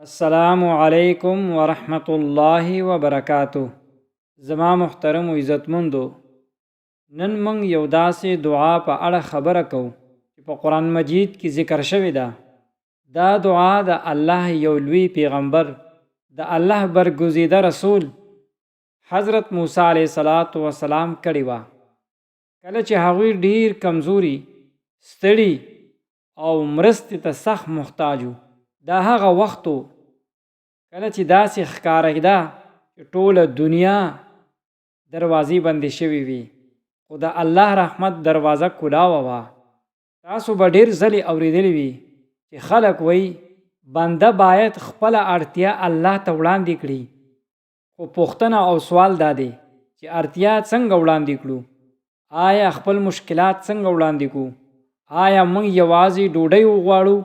السلام علیکم ورحمۃ اللہ وبرکاتہ. زما محترم و عزتمندو، نن موږ یو داسې دعا په اړه خبره کوو چې په قرآن مجید کې ذکر شوې ده. دا دعا د الله یو لوی پیغمبر، د الله برګزیده رسول حضرت موسی علیه السلام کړې وه. کله چې هغوی ډیر کمزوري، ستړي او مرستې ته سخت محتاج وو. دا هغه وخت و کله چې داسې ښکارېده چې ټوله دنیا دروازې بندې شوې وي، خو د الله رحمت دروازه کلاوه وه. تاسو به ډېر ځلې اورېدلی وي چې خلک وایي بنده باید خپله اړتیا الله ته وړاندې کړي. خو پوښتنه او سوال دا دی چې اړتیا څنګه وړاندې کړو؟ آیا خپل مشکلات څنګه وړاندې کړو؟ آیا موږ یوازې ډوډۍ وغواړو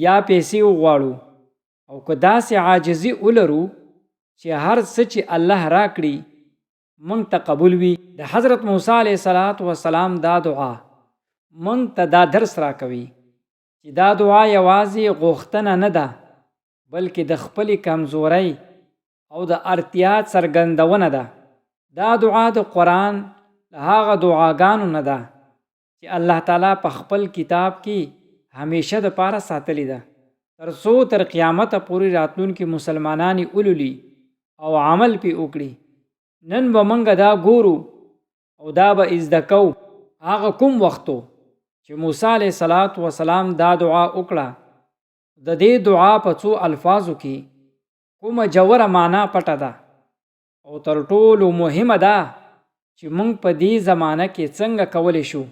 یا پیسې وغواړو؟ او که داسې عاجزي ولرو چې هر څه چې الله راکړي موږ ته قبول وي. د حضرت موسی علیه السلام دا دعا موږ ته دا درس راکوي چې دا دعا یوازې غوښتنه نه ده، بلکې د خپلې کمزورۍ او د اړتیا څرګندونه ده. دا دعا د قرآن له هغه دعاګانو نه ده چې الله تعالی په خپل کتاب کې همیشه دپاره ساتلی ده، تر څو تر قیامته پورې راتلونکي مسلمانان یې ولولي او عمل پې وکړي. نن به موږ دا ګورو او دا به زده کوو هغه کوم وختو چې موسی علیه السلام دا دعا وکړه. د دې دعا په څو الفاظو کې کومه جوره معنا پټه ده، او تر ټولو مهمه ده چې موږ په دې زمانه کې څنګه کولی شو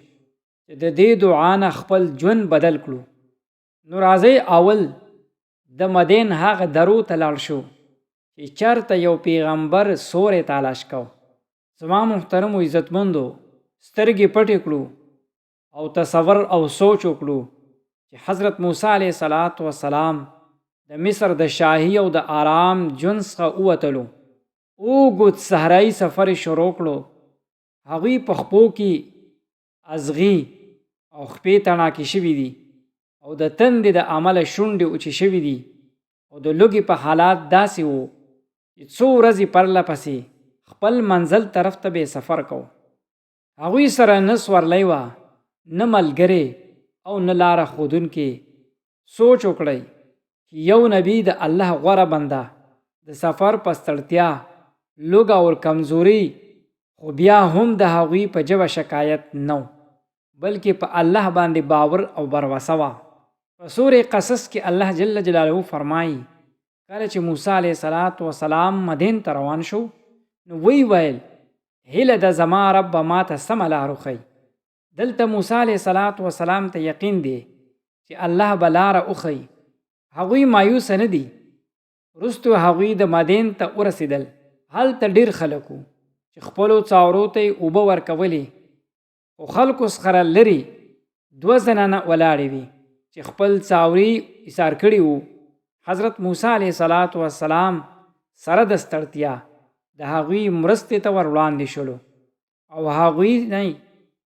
چې د دې دعا نه خپل ژوند بدل کړو. نو راځئ اول د مدین هغه درو ته لاړ شو چې چېرته یو پیغمبر سوری تلاش کو. زما محترم و عزتمندو، سترګې پټې کړو او تصور او سوچ وکړو چې حضرت موسی علیه السلام د مصر د شاهي او د آرام ژوند څخه ووتلو. اوږد صحرایي سفر یې شروع کړو. هغوی په خپو کې ازغي او خپې تڼاکې شوي دي، او د تندې د عمله شونډې اوچې شوي دي، او د لوږې په حالات داسې وو چې څو ورځې پرله پسې خپل منزل طرف ته به سفر کو. هغوی سره نه سورلی وه، نه ملګری او نه لاره ښودونکې. سوچ وکړئ چې یو نبی د الله غوره بنده د سفر په ستړتیا، لوږه او کمزوري، خو بیا هم د هغوی په ژبه شکایت نه، بلکې په الله باندې باور او بروسه وه. په سورې قصص کې الله جل جلاله فرمایي کله چې موسی علیه السلام مدین ته روان شو، نو وی ویل هیله ده زما رب به ماته سمه لار وښیي. دلته موسی علیه السلام ته یقین دی چې الله به لاره وښیي. هغوی مایوسه نه دي. وروستو هغوی د مدین ته ورسېدل. هلته ډېر خلک وو چې خپلو څاورو ته یې اوبه ورکولې، خو خلکو څخه لرې 2 زنانه ولاړې وي چې خپل څاوري ایثار کړي وو. حضرت موسی علیه السلام سره د ستړتیا د هغوی مرستې ته ور وړاندې شولو، او هغوی نه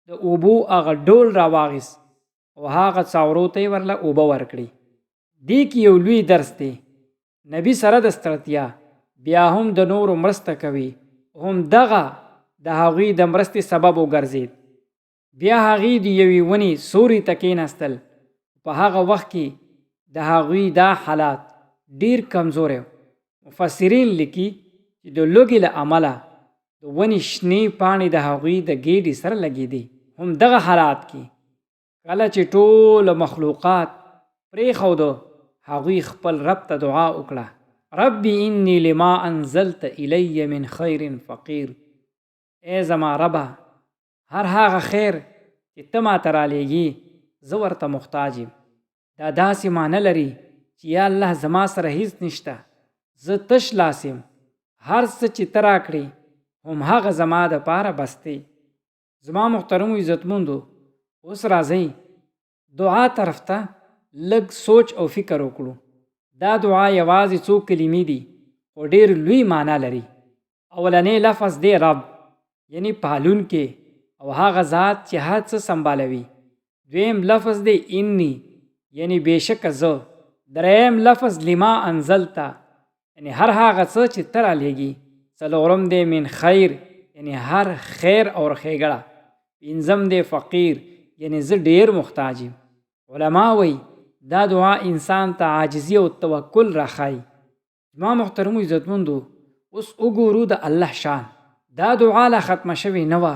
د اوبو هغه ډول راواغیست او هغه څاورو ته یې ورله اوبه ورکړي. دې کې یو لوی درس دی. نبی سره د ستړتیا بیا هم د نورو مرسته کوي، هم دغه د هغوی د مرستې سبب وګرځېد. بیا هغوی د یوې ونې سوري ته کېناستل. په هغه وخت کې د هغوی دا حالات ډیر کمزوری. مفسرین لیکي چې د لوږې له امله د ونې شنې پاڼې د هغوی د ګېډې سره لګېدې. هم دغه حالات کې کله چې ټوله مخلوقات پرېښوده، هغوی خپل رب ته دعا وکړه، ربي انی لما انزلت الی من خیر فقیر. ای زما ربه، هر هغه خیر چې ته ماته رالیږي زه ورته محتاج یم. دا داسې معنی لري چې یا الله زما سره هیڅ نشته، زه تش لاس یم، هر څه چې ته راکړې هم هغه زما دپاره بس دی. زما محترمو عزتمندو، اوس راځئ دعا طرف ته لږ سوچ او فکر وکړو. دا دعا یوازې څو کلمې دي، خو ډېر لوی معنا لري. اولنی لفظ دی رب، یعنی پالونکی او هغه ذات چې هر څه سنبالوي. دویم لفظ دی انی، یعنی بېشکه زه، دریم لفظ لما انزلتا یعنی هر هغه څه چې ته رالیږي. څلورم دی من خیر یعنی هر خیر او ښېګړه. پنځم دی فقیر یعنی زه ډیر محتاج یم. علما وایي دا دعا انسان ته عاجزي او توکل راښایي. زما محترمو عزتمندو اوس وګورو د الله شان. دا دعا لا ختمه شوې نه وه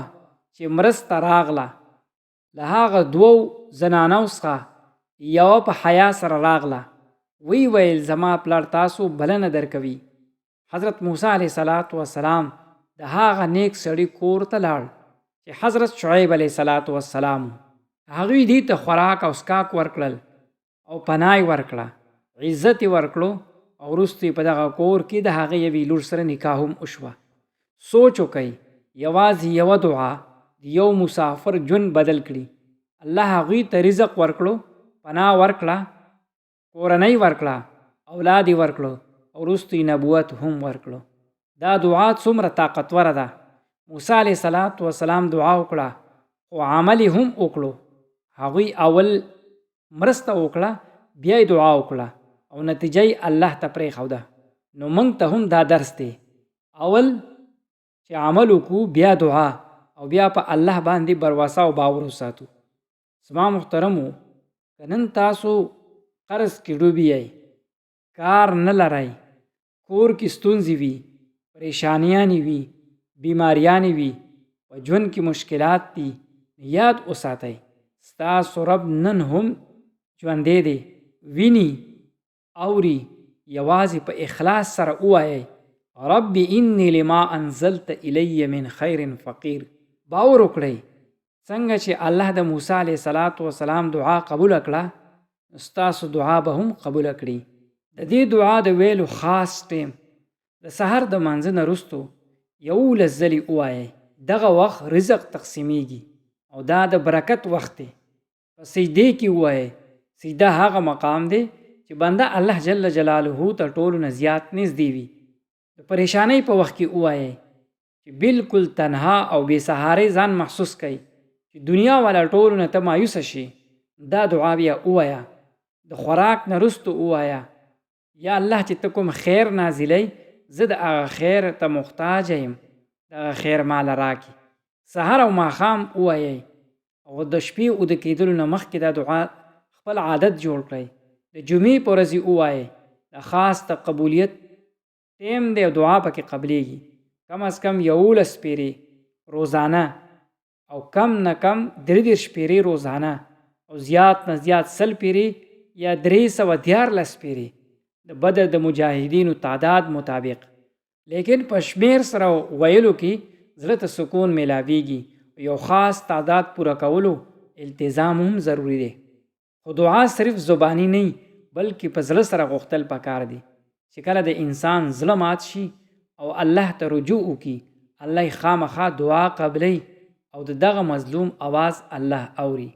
چې مرسته راغله. له هغه دوو زنانو څخه یوه په حیا سره راغله. وی ویل زما پلار تاسو بلنه درکوي. حضرت موسی علیه السلام د هغه نیک سړي کور ته لاړ چې حضرت شعیب علیه السلام. هغوی دې ته خوراک او څښاک ورکړل او پناه یې ورکړه، عزت یې ورکړو او وروسته په دغه کور کې د هغې یوې لور سره نکاح هم وشوه. سوچ وکئ یوازې یوه دعا د یو مسافر ژوند بدل کړي. الله هغوی ته رزق ورکړو، پناه ورکړه، کورنۍ ورکړه، اولاد یې ورکړو او وروسته نبوت هم ورکړو. دا دعا څومره طاقتوره ده. موسی علیه السلام دعا وکړه خو عمل یې هم وکړو. هغوی اول مرسته وکړه بیا یې دعا وکړه او نتیجه یې الله ته پرېښوده. نو موږ ته هم دا درس دی، اول چې عمل وکړو بیا دعا او بیا په الله باندې بروسه او باور وساتو. زما محترمو که نن تاسو قرض کې ډوبی یئ، کار نه لرئ، کور کې ستونزې وي، پریشانیانې وي، بیماریانې وي، په ژوند کې مشکلات دي، یاد وساتئ ستاسو رب نن هم ژوندی دی، ویني، اوري. یوازې په اخلاص سره ووایئ رب انی لما انزلت الی من خیر فقیر. باور وکړئ څنګه چې الله د موسی علیه السلام دعا قبوله کړه، ستاسو دعا به هم قبوله کړي. د دې دعا د ویلو خاص ټیم د سحر د مانځه نه وروستو 11 ځلې ووایئ. دغه وخت رزق تقسیمیږي او دا د برکت وخت دی. په سجدې کې ووایئ. سجده هغه مقام دی چې بنده الله جل جلاله ته ټولو نه زیات نږدې وي. د پریشانۍ په وخت کې ووایئ چې بالکل تنها او بې سهارې ځان محسوس کړئ چې دنیا والا ټولو نه ته مایوسه شي. دا دعا بیا ووایه. د خوراک نه وروسته ووایه یا الله چې ته کوم خیر نازلی زه د هغه خیر ته محتاج یم، دغه خیر مال راکړي. سحر او ماښام ووایئ او د شپې اوده کېدلو نه مخکې دا دعا خپل عادت جوړ کړئ. د جمعې په ورځې ووایئ. د خاص د قبولیت ټیم دی او دعا پکې قبلیږي. کم از کم 11 پیرې روزانه او کم نه کم 33 پیرې روزانه او زیات نه زیات 100 پیرې یا 314 پیرې د بدر د مجاهدینو تعداد مطابق. لیکن په شمیر سره ویلو کې زړه ته سکون میلاویږي. یو خاص تعداد پوره کولو التزام هم ضروری دی. خو دعا صرف زبانی نه بلکې په زړه سره غوښتل پکار دی چې کله د انسان زړه مات شي او الله ته رجوع وکړي، الله خامخا دعا قبلوي او د دغه مظلوم आवाज الله اوري.